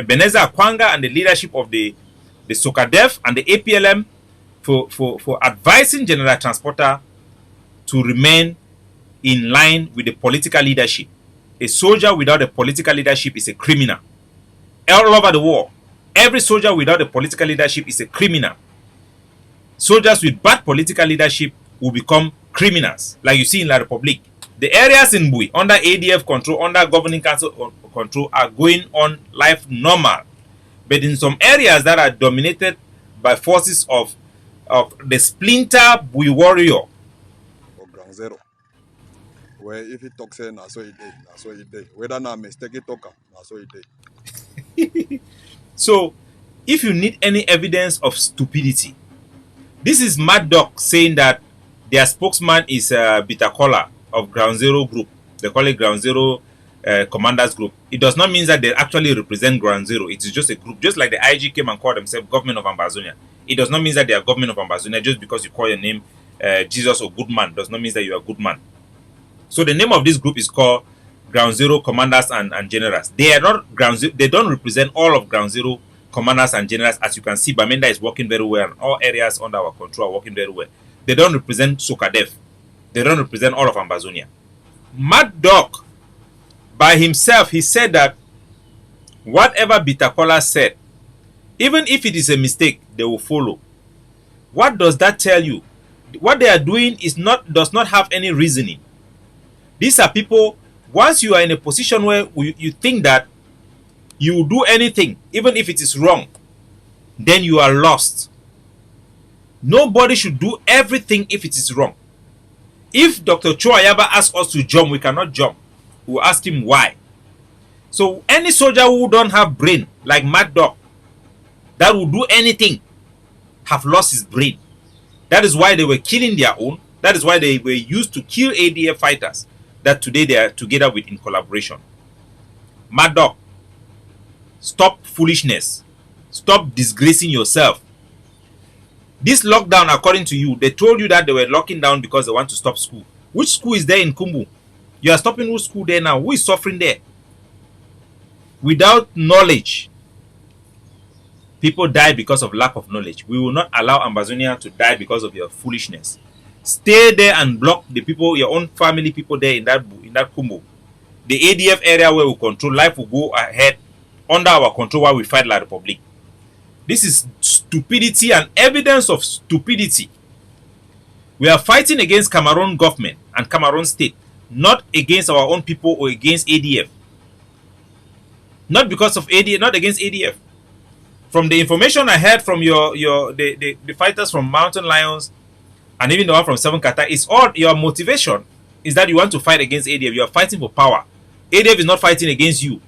Ebenezer Akwanga and the leadership of the SOCADEF and the APLM for advising General Transporter to remain in line with the political leadership. A soldier without a political leadership is a criminal. All over the world, every soldier without a political leadership is a criminal. Soldiers with bad political leadership will become criminals, like you see in La Republique. The areas in Bui, under ADF control, under governing council control, are going on life normal. But in some areas that are dominated by forces of the splinter Bui warrior. Or ground zero. Where if he talks, na so it day, na so it day. Whether na mistake it talker, na so it day. So, if you need any evidence of stupidity, this is Mad Dog saying that their spokesman is Bitakola of Ground Zero Group. They call it Ground Zero Commanders Group. It does not mean that they actually represent Ground Zero. It is just a group. Just like the IG came and called themselves Government of Ambazonia. It does not mean that they are Government of Ambazonia. Just because you call your name Jesus or Goodman does not mean that you are Goodman. So the name of this group is called Ground Zero Commanders and Generals. They are not Ground Zero. They don't represent all of Ground Zero Commanders and Generals. As you can see, Bamenda is working very well, and all areas under our control are working very well. They don't represent SOCADEF. They don't represent all of Ambazonia. Mad Dog, by himself, he said that whatever Bitakola said, even if it is a mistake, they will follow. What does that tell you? What they are doing does not have any reasoning. These are people, once you are in a position where you think that you will do anything, even if it is wrong, then you are lost. Nobody should do everything if it is wrong. If Dr. Choayaba asks us to jump, we cannot jump. We'll ask him why. So any soldier who don't have brain, like Mad Dog, that will do anything, have lost his brain. That is why they were killing their own. That is why they were used to kill ADF fighters that today they are together with in collaboration. Mad Dog, stop foolishness. Stop disgracing yourself. This lockdown, according to you, they told you that they were locking down because they want to stop school. Which school is there in Kumbu? You are stopping whose school there now? Who is suffering there? Without knowledge, people die because of lack of knowledge. We will not allow Ambazonia to die because of your foolishness. Stay there and block the people, your own family people there in that Kumbu. The ADF area where we control, life will go ahead under our control while we fight La Republique. This is stupidity and evidence of stupidity. We are fighting against Cameroon government and Cameroon state, not against our own people or against ADF. Not because of ADF, not against ADF. From the information I heard from the fighters from Mountain Lions and even the one from Seven Kata, is all your motivation is that you want to fight against ADF. You are fighting for power. ADF is not fighting against you.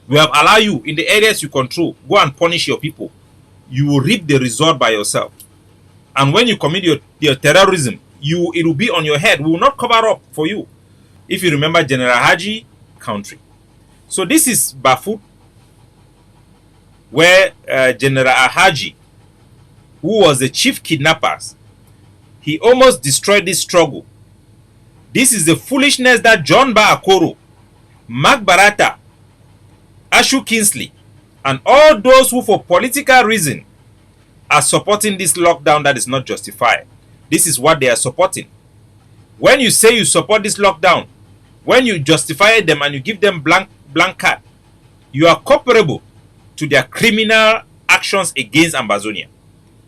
We have allowed you in the areas you control, go and punish your people. You will reap the result by yourself. And when you commit your terrorism, it will be on your head. We will not cover up for you. If you remember General Haji country. So this is Bafut, where General Haji, who was the chief kidnapper, he almost destroyed this struggle. This is the foolishness that John Ba Akoro, Mark Barata, Ashu Kingsley, and all those who for political reason are supporting this lockdown that is not justified. This is what they are supporting. When you say you support this lockdown, when you justify them and you give them blank card, you are comparable to their criminal actions against Ambazonia.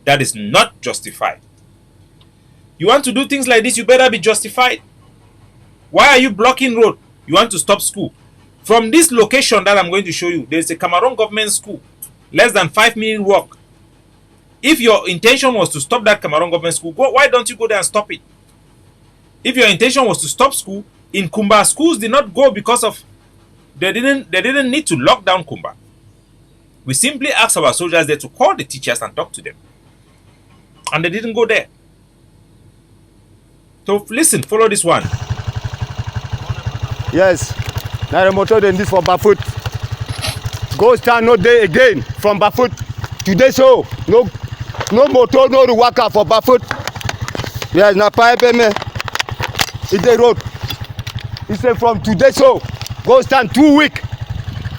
That is not justified. You want to do things like this, you better be justified. Why are you blocking road? You want to stop school. From this location that I'm going to show you, there's a Cameroon government school. Less than 5-minute walk. If your intention was to stop that Cameroon government school, why don't you go there and stop it? If your intention was to stop school, in Kumba, schools did not go because of they didn't need to lock down Kumba. We simply asked our soldiers there to call the teachers and talk to them. And they didn't go there. So listen, follow this one. Yes. Now the motor than this for Bafut. Go stand no day again from Bafut. Today so no motor, no worker for Bafut. Yes, na pipe me. It's the road. He said from today so go stand 2 weeks.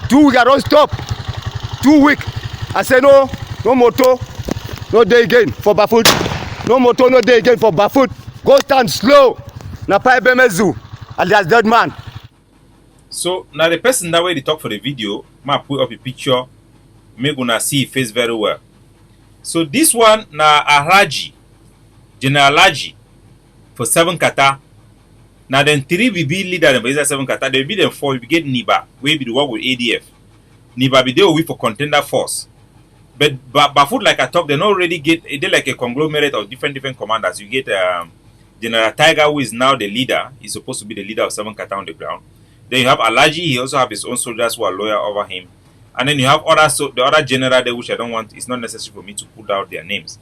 2 weeks I don't stop. 2 weeks. I say no motor, no day again for barefoot. No motor, no day again for barefoot. Go stand slow. Na pipe bemezu. And there's dead man. So now the person that way they talk for the video, ma put up a picture, make una see his face very well. So this one na Araji, General Alaji for 7 kata. Now then 3 will be leader but is 7 kata. There will be them 4 will get Niba, we be the work with ADF. Niba be there with for contender force. But Bafoot, like I talked, they not already get they like a conglomerate of different commanders. You get General Tiger, who is now the leader. He's supposed to be the leader of 7 kata on the ground. Then you have Alaji, he also have his own soldiers who are loyal over him. And then you have the other general there, which I don't want, it's not necessary for me to put out their names.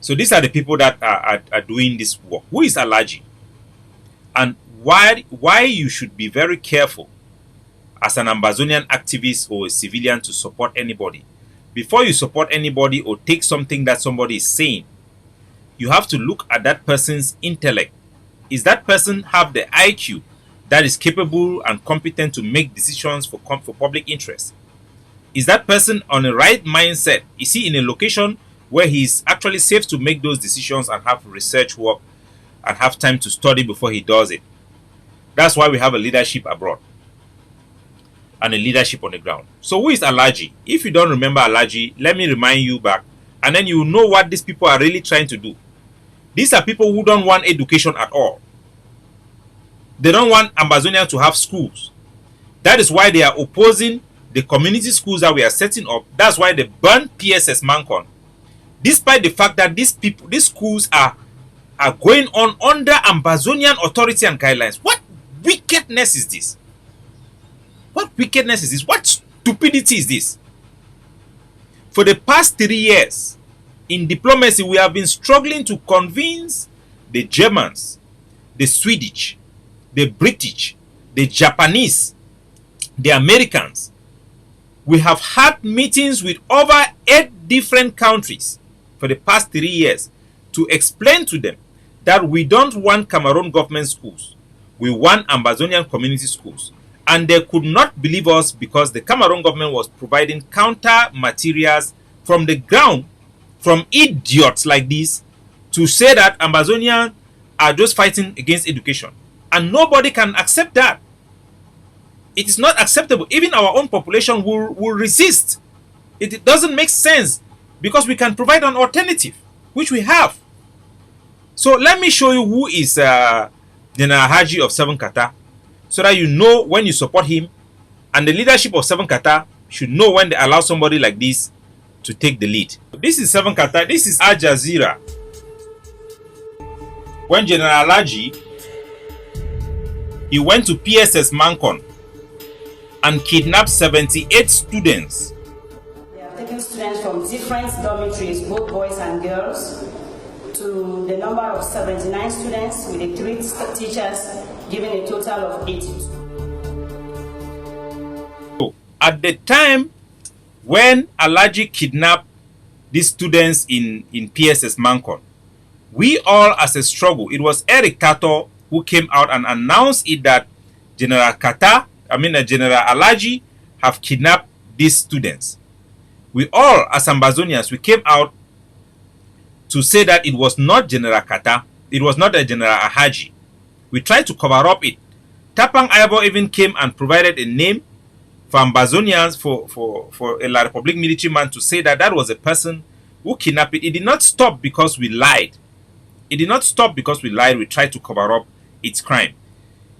So these are the people that are doing this work. Who is Alaji? And why you should be very careful as an Ambazonian activist or a civilian to support anybody. Before you support anybody or take something that somebody is saying, you have to look at that person's intellect. Is that person have the IQ that is capable and competent to make decisions for public interest? Is that person on the right mindset? Is he in a location where he's actually safe to make those decisions and have research work and have time to study before he does it? That's why we have a leadership abroad and a leadership on the ground. So who is Alaji? If you don't remember Alaji, let me remind you back, and then you know what these people are really trying to do. These are people who don't want education at all. They don't want Ambazonia to have schools. That is why they are opposing the community schools that we are setting up. That's why they burned PSS Mancon. Despite the fact that these schools are going on under Ambazonian authority and guidelines. What wickedness is this? What wickedness is this? What stupidity is this? For the past 3 years, in diplomacy, we have been struggling to convince the Germans, the Swedish, the British, the Japanese, the Americans. We have had meetings with over 8 different countries for the past 3 years to explain to them that we don't want Cameroon government schools. We want Ambazonian community schools. And they could not believe us because the Cameroon government was providing counter materials from the ground, from idiots like this, to say that Ambazonians are just fighting against education. And nobody can accept that. It is not acceptable. Even our own population will resist. It doesn't make sense because we can provide an alternative, which we have. So let me show you who is General Haji of 7 Kata, so that you know when you support him, and the leadership of 7 Kata should know when they allow somebody like this to take the lead. This is 7 Kata. This is Al Jazeera. When General Alaji, he went to PSS Mancon and kidnapped 78 students. They are taking students from different dormitories, both boys and girls, to the number of 79 students with the 3 teachers, giving a total of 82. So, at the time when Alaji kidnapped these students in PSS Mancon, we all as a struggle, it was Eric Tato who came out and announced it that General Alaji have kidnapped these students. We all, as Ambazonians, we came out to say that it was not General Kata, it was not a General Ahaji. We tried to cover up it. Tapang Ayabo even came and provided a name for Ambazonians, for a La Republic military man to say that that was a person who kidnapped it. It did not stop because we lied. It did not stop because we lied. We tried to cover up its crime.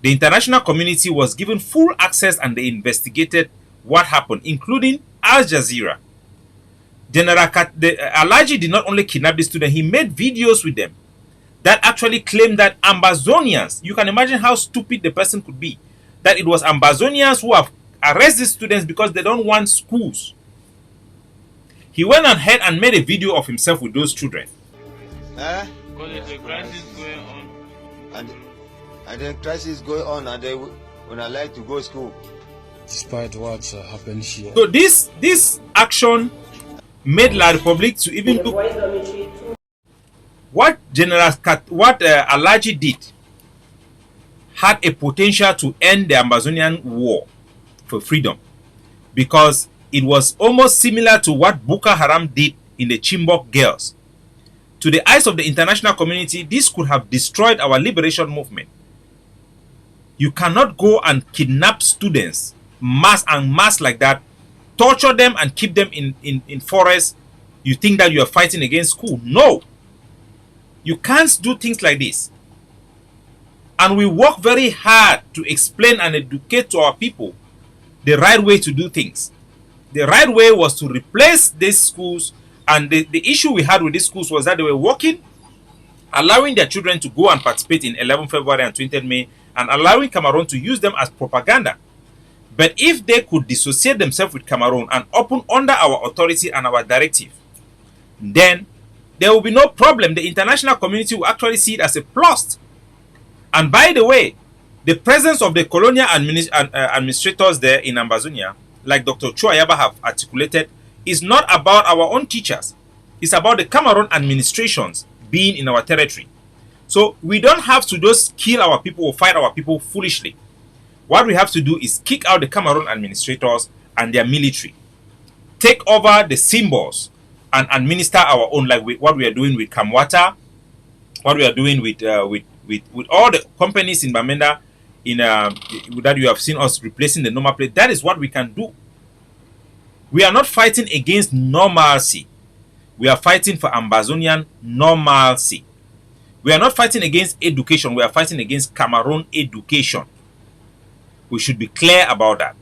The international community was given full access and they investigated what happened, including Al Jazeera. Alaji did not only kidnap the students, he made videos with them that actually claimed that Ambazonians, you can imagine how stupid the person could be, that it was Ambazonians who have arrested students because they don't want schools. He went ahead and made a video of himself with those children. Because there's a crisis going on. And the crisis is going on, and they would not like to go to school. Despite what happened here. So this action made La Republic to even look what Alaji did had a potential to end the Ambazonian war for freedom, because It was almost similar to what Boko Haram did in the Chibok girls. To the eyes of the international community, this could have destroyed our liberation movement. You cannot go and kidnap students mass like that, torture them and keep them in forests. You think that you are fighting against school. No. You can't do things like this. And we work very hard to explain and educate to our people the right way to do things. The right way was to replace these schools, and the issue we had with these schools was that they were working, allowing their children to go and participate in 11 February and 20th May, and allowing Cameroon to use them as propaganda. But if they could dissociate themselves with Cameroon and open under our authority and our directive, then there will be no problem. The international community will actually see it as a plus. And by the way, the presence of the colonial administrators there in Ambazonia, like Dr. Chuayaba have articulated, is not about our own teachers. It's about the Cameroon administrations being in our territory. So we don't have to just kill our people or fight our people foolishly. What we have to do is kick out the Cameroon administrators and their military, take over the symbols, and administer our own, like what we are doing with Kamwata, what we are doing with all the companies in Bamenda that you have seen us replacing the normal plate. That is what we can do. We are not fighting against normalcy. We are fighting for Ambazonian normalcy. We are not fighting against education. We are fighting against Cameroon education. We should be clear about that.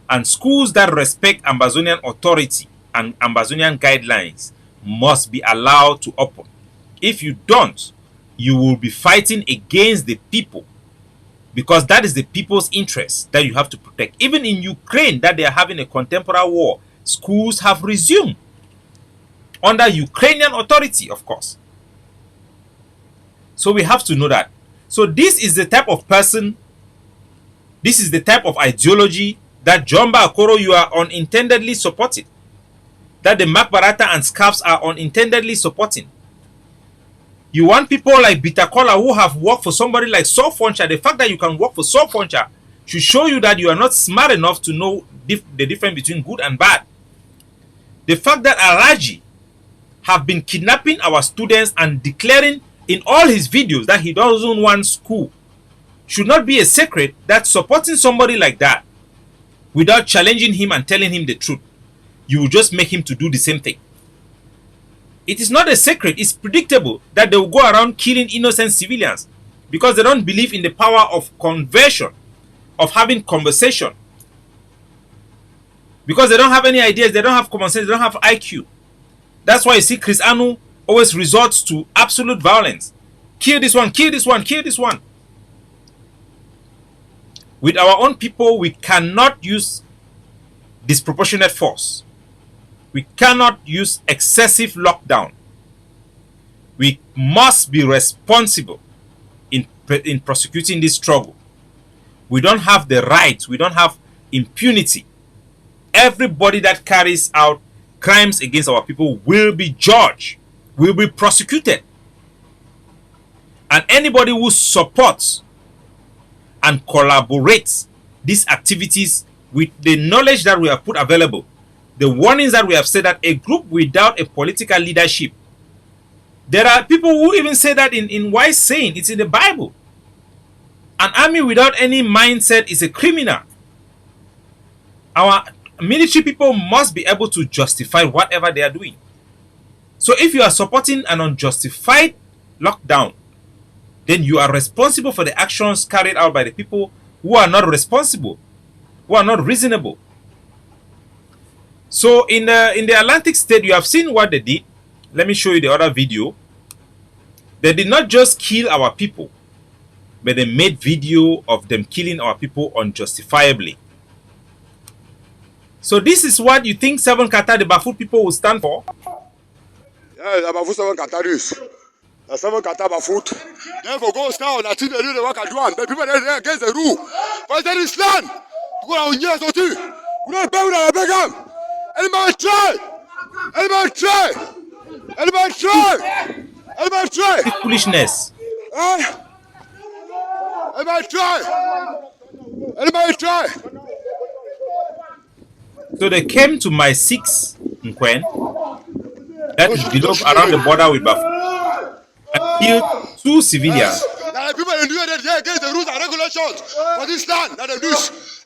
And schools that respect Ambazonian authority and Ambazonian guidelines must be allowed to open. If you don't, you will be fighting against the people, because that is the people's interest that you have to protect. Even in Ukraine, that they are having a contemporary war, schools have resumed under Ukrainian authority, of course. So we have to know that. So this is the type of person, this is the type of ideology that Jomba Akoro, you are unintendedly supporting, that the Makbarata and Scarfs are unintendedly supporting. You want people like Bitakola who have worked for somebody like Sofoncha. The fact that you can work for Sofoncha should show you that you are not smart enough to know the difference between good and bad. The fact that Araji have been kidnapping our students and declaring in all his videos that he doesn't want school should not be a secret. That supporting somebody like that without challenging him and telling him the truth, you will just make him to do the same thing. It is not a secret. It's predictable that they will go around killing innocent civilians because they don't believe in the power of conversion, of having conversation. Because they don't have any ideas, they don't have common sense, they don't have IQ. That's why you see Chris Anu always resorts to absolute violence. Kill this one, kill this one, kill this one. With our own people, we cannot use disproportionate force. We cannot use excessive lockdown. We must be responsible in prosecuting this struggle. We don't have the right, we don't have impunity. Everybody that carries out crimes against our people will be judged, will be prosecuted. And anybody who supports and collaborates these activities with the knowledge that we have put available, the warnings that we have said, that a group without a political leadership, there are people who even say that in wise saying, it's in the Bible. An army without any mindset is a criminal. Our military people must be able to justify whatever they are doing. So if you are supporting an unjustified lockdown, then you are responsible for the actions carried out by the people who are not responsible, who are not reasonable. So in the Atlantic state, you have seen what they did. Let me show you the other video. They did not just kill our people, but they made video of them killing our people unjustifiably. So this is what you think 7 Qatar, the Bafut people, will stand for? Yeah, the Bafut 7 Qataris. The 7 Qatar Bafut. Therefore, go down until they do the work at one. The people that are against the rule. But there is land. Go on, yes, or two. We don't pay with a beggar. Anybody try? Anybody try? Anybody try? Anybody try? Foolishness. Anybody try? Anybody try? So they came to my 6 Nkwen, that is below around the border with Bafut, and killed 2 civilians. Now the people in the US, they get the rules and regulations for this land that they do.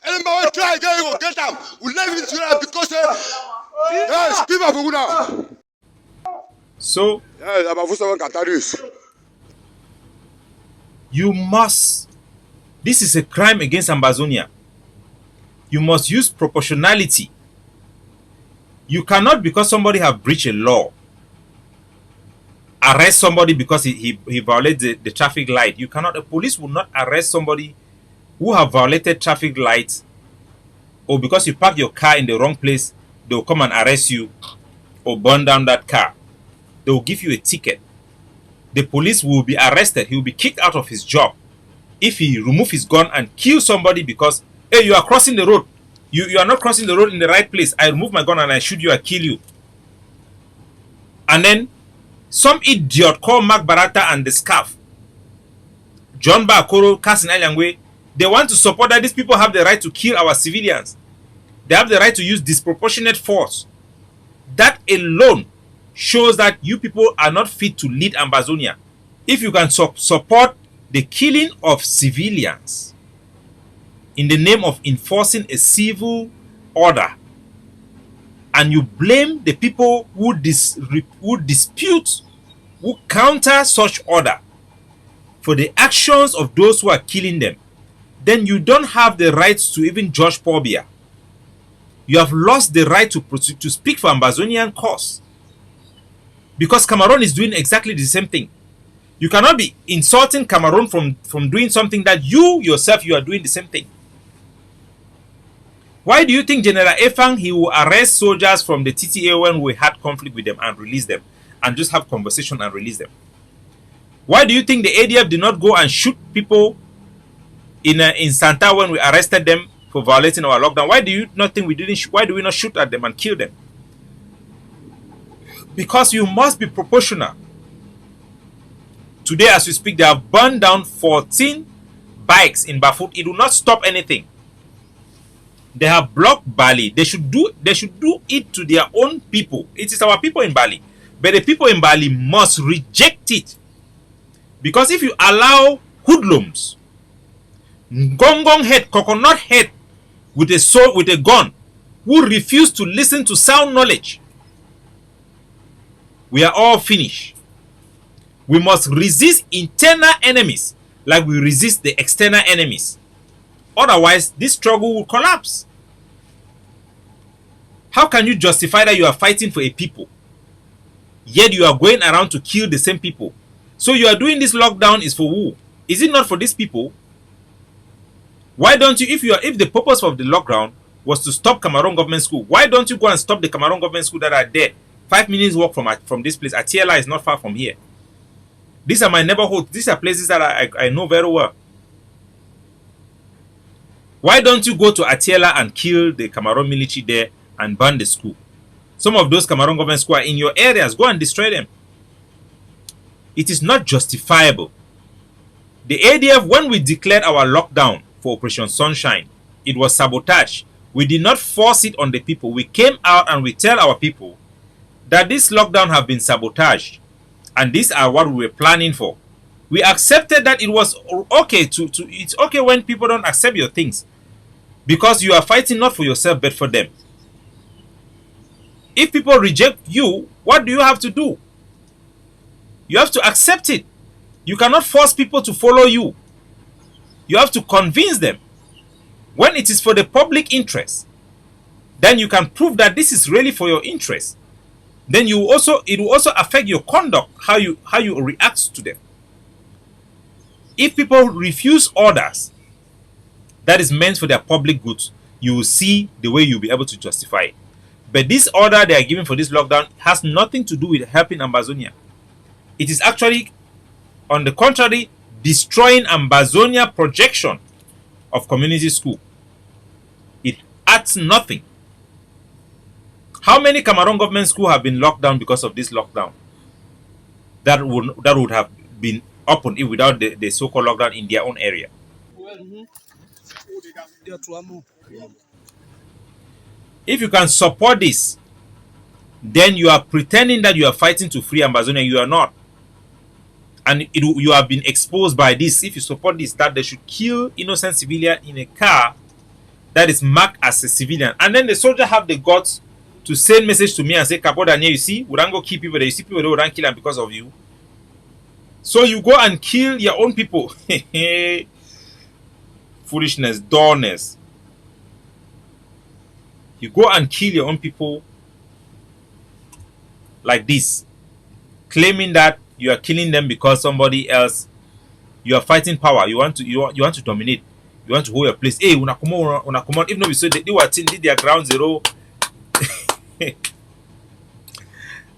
Anybody try again, you will get them. We live in Israel because yes, people are now. So Yes, about someone can tell this. you must, this is a crime against Ambazonia. You must use proportionality. You cannot, because somebody have breached a law, arrest somebody because he violates the traffic light. You cannot, the police will not arrest somebody who have violated traffic lights, or because you park your car in the wrong place, they will come and arrest you or burn down that car. They will give you a ticket. The police will be arrested. He will be kicked out of his job if he remove his gun and kill somebody because, hey, you are crossing the road. You are not crossing the road in the right place. I remove my gun and I shoot you, I kill you. And then some idiot called Mark Barata and the Scarf, John Bakoro, Kassin Aliangwe, they want to support that these people have the right to kill our civilians. They have the right to use disproportionate force. That alone shows that you people are not fit to lead Ambazonia. If you can support the killing of civilians in the name of enforcing a civil order, and you blame the people who dispute, who counter such order for the actions of those who are killing them, then you don't have the right to even judge Paul Biya. You have lost the right to speak for Ambazonian cause. Because Cameroon is doing exactly the same thing. You cannot be insulting Cameroon from doing something that you yourself, you are doing the same thing. Why do you think General Efang, he will arrest soldiers from the TTA when we had conflict with them and release them and just have conversation and release them? Why do you think the ADF did not go and shoot people in Santa when we arrested them for violating our lockdown? Why do you not think we didn't? Why do we not shoot at them and kill them? Because you must be proportional. Today, as we speak, they have burned down 14 bikes in Bafut. It will not stop anything. They have blocked Bali. They should do it to their own people. It is our people in Bali. But the people in Bali must reject it. Because if you allow hoodlums, gong head, coconut head with a sword, with a gun, who refuse to listen to sound knowledge, we are all finished. We must resist internal enemies like we resist the external enemies. Otherwise, this struggle will collapse. How can you justify that you are fighting for a people, yet you are going around to kill the same people? So you are doing this lockdown is for who? Is it not for these people? Why don't you, if the purpose of the lockdown was to stop Cameroon government school, why don't you go and stop the Cameroon government school that are there? 5 minutes walk from this place. Atiela is not far from here. These are my neighborhoods. These are places that I know very well. Why don't you go to Atiela and kill the Cameroon military there and burn the school? Some of those Cameroon government schools are in your areas. Go and destroy them. It is not justifiable. The ADF, when we declared our lockdown for Operation Sunshine, it was sabotage. We did not force it on the people. We came out and we tell our people that this lockdown have been sabotaged and these are what we were planning for. We accepted that it was okay it's okay when people don't accept your things, because you are fighting not for yourself but for them. If people reject you, what do you have to do? You have to accept it. You cannot force people to follow you. You have to convince them. When it is for the public interest, then you can prove that this is really for your interest. Then it will also affect your conduct, how you react to them. If people refuse orders that is meant for their public goods, you will see the way you'll be able to justify it. But this order they are giving for this lockdown has nothing to do with helping Ambazonia. It is actually, on the contrary, destroying Ambazonia projection of community school. It adds nothing. How many Cameroon government schools have been locked down because of this lockdown? That would have been open if without the so-called lockdown in their own area. If you can support this, then you are pretending that you are fighting to free Ambazonia. You are not. And you have been exposed by this. If you support this, that they should kill innocent civilian in a car that is marked as a civilian. And then the soldier have the guts to send message to me and say, Capo Daniel, you see, we don't go kill people there. You see people, they will not kill them because of you. So you go and kill your own people. Foolishness, dullness. You go and kill your own people like this, claiming that you are killing them because somebody else, you are fighting power. You want to dominate. You want to hold your place. Hey, una come on. If not, so they were did their ground zero.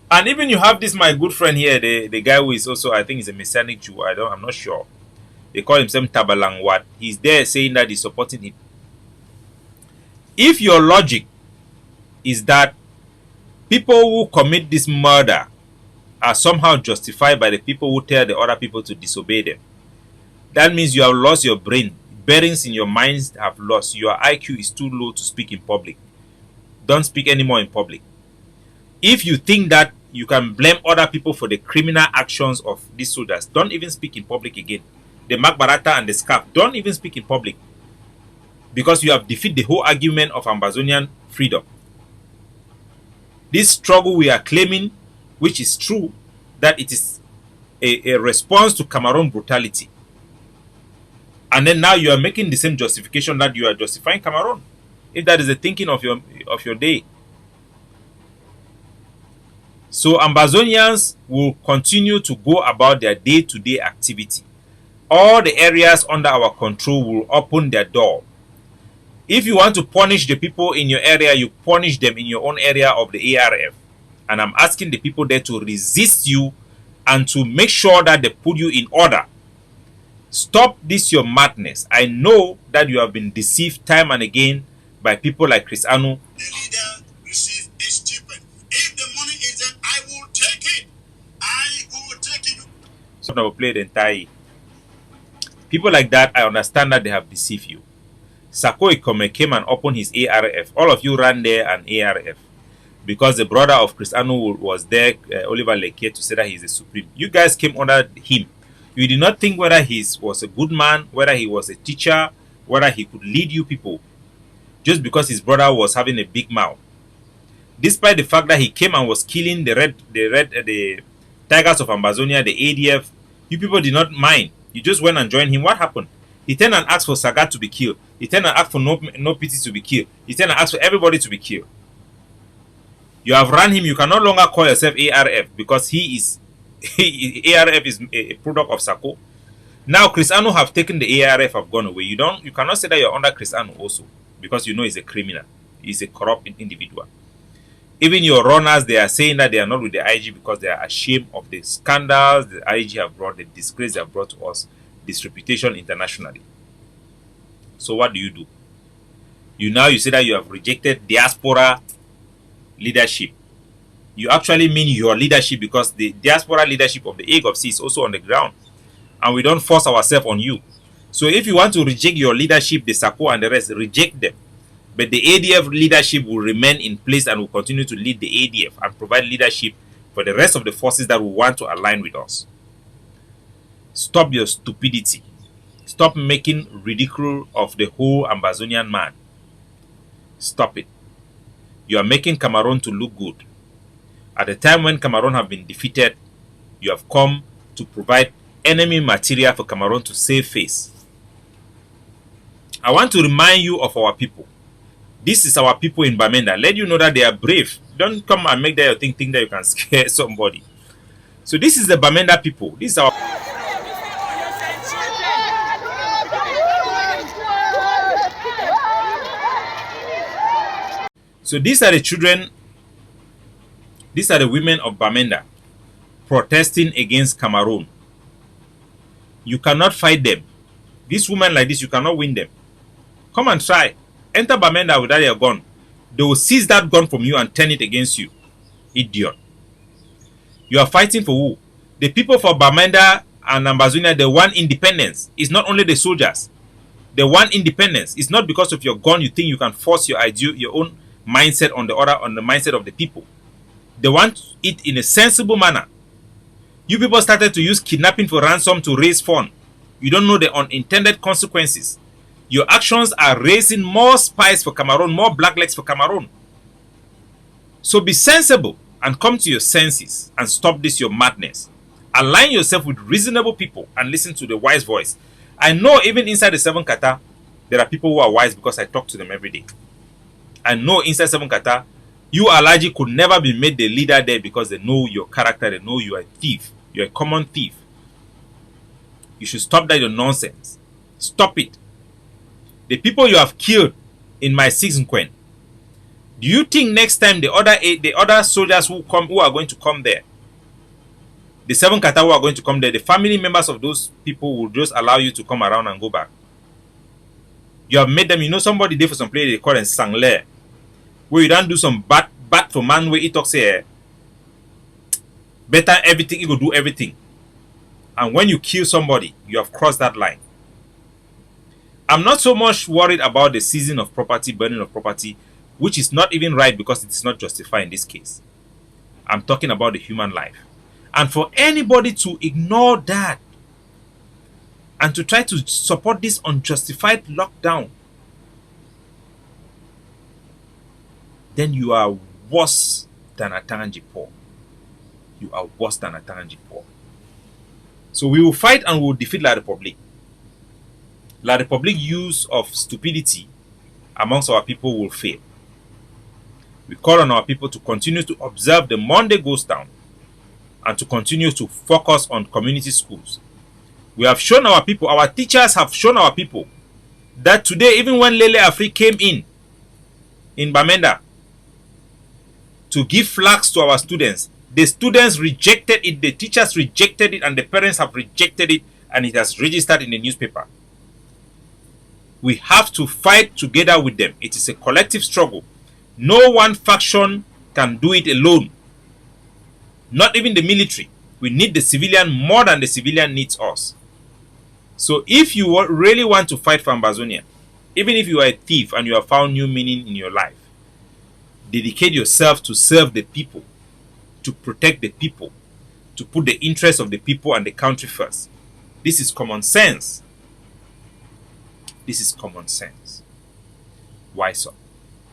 And even you have this, my good friend here, the guy who is also, I think, is a Messianic Jew. I'm not sure. They call himself Tabalangwat. He's there saying that he's supporting him. If your logic is that people who commit this murder are somehow justified by the people who tell the other people to disobey them, that means you have lost your brain. Bearings in your minds have lost. Your IQ is too low to speak in public. Don't speak anymore in public. If you think that you can blame other people for the criminal actions of these soldiers, don't even speak in public again. The Mark Barata and the scarf, don't even speak in public. Because you have defeated the whole argument of Ambazonian freedom. This struggle we are claiming, which is true, that it is a response to Cameroon brutality. And then now you are making the same justification that you are justifying Cameroon. If that is the thinking of your day. So Ambazonians will continue to go about their day-to-day activity. All the areas under our control will open their door. If you want to punish the people in your area, you punish them in your own area of the ARF. And I'm asking the people there to resist you and to make sure that they put you in order. Stop this your madness. I know that you have been deceived time and again by people like Chris Anu. The leader receive a stipend. If the money is there, I will take it. I will take it. So I will play the entire. People like that, I understand that they have deceived you. Sako Ikome came and opened his ARF. All of you ran there and ARF. Because the brother of Chris Anu was there, Oliver Leke, to say that he's the supreme. You guys came under him. You did not think whether he was a good man, whether he was a teacher, whether he could lead you people. Just because his brother was having a big mouth. Despite the fact that he came and was killing the tigers of Ambazonia, the ADF, you people did not mind. You just went and joined him. What happened? He turned and asked for Sagat to be killed. He turned and asked for no pity to be killed. He turned and asked for everybody to be killed. You have run him. You can no longer call yourself ARF because he is ARF is a product of Sako. Now Chris Anu have taken the ARF, have gone away. You cannot say that you're under Chris Anu also because you know he's a criminal. He's a corrupt individual. Even your runners, they are saying that they are not with the IG because they are ashamed of the scandals the IG have brought, the disgrace they have brought to us, disreputation internationally. So what do? You say that you have rejected diaspora leadership. You actually mean your leadership because the diaspora leadership of the AGOPC is also on the ground. And we don't force ourselves on you. So if you want to reject your leadership, the Sako and the rest, reject them. But the ADF leadership will remain in place and will continue to lead the ADF and provide leadership for the rest of the forces that will want to align with us. Stop your stupidity. Stop making ridicule of the whole Ambazonian man. Stop it. You are making Cameroon to look good. At the time when Cameroon have been defeated, you have come to provide enemy material for Cameroon to save face. I want to remind you of our people. This is our people in Bamenda. Let you know that they are brave. Don't come and make that you think that you can scare somebody. So this is the Bamenda people. This is our... So these are the children, these are the women of Bamenda protesting against Cameroon. You cannot fight them. These women like this, you cannot win them. Come and try. Enter Bamenda without your gun. They will seize that gun from you and turn it against you. Idiot. You are fighting for who? The people for Bamenda and Ambazonia, they want independence. It's not only the soldiers. They want independence. It's not because of your gun you think you can force your own mindset on the mindset of the people. They want it in a sensible manner. You people started to use kidnapping for ransom to raise funds. You don't know the unintended consequences. Your actions are raising more spies for Cameroon, more blacklegs for Cameroon. So be sensible and come to your senses and stop this your madness. Align yourself with reasonable people and listen to the wise voice. I know even inside the 7 Kata, there are people who are wise because I talk to them every day. I know inside 7 Kata, you Alaji could never be made the leader there because they know your character, they know you are a thief. You're a common thief. You should stop that your nonsense. Stop it. The people you have killed in my 6 Nkwen, do you think next time the other soldiers who are going to come there, the 7 Kata who are going to come there, the family members of those people will just allow you to come around and go back? You have made them, you know, somebody there for some place they call them Sangler, where you don't do some bad for man where he talks here. Better everything, you go do everything. And when you kill somebody, you have crossed that line. I'm not so much worried about the seizing of property, burning of property, which is not even right because it is not justified in this case. I'm talking about the human life. And for anybody to ignore that and to try to support this unjustified lockdown, then you are worse than Atanga Nji Paul. You are worse than Atanga Nji Paul. So we will fight and we will defeat La Republique. La Republique use of stupidity amongst our people will fail. We call on our people to continue to observe the Monday goes down and to continue to focus on community schools. We have shown our people, our teachers have shown our people that today, even when Lele Afri came in Bamenda to give flags to our students, the students rejected it, the teachers rejected it, and the parents have rejected it, and it has registered in the newspaper. We have to fight together with them. It is a collective struggle. No one faction can do it alone. Not even the military. We need the civilian more than the civilian needs us. So if you really want to fight for Ambazonia, even if you are a thief and you have found new meaning in your life, dedicate yourself to serve the people, to protect the people, to put the interests of the people and the country first. This is common sense. This is common sense. Wise up.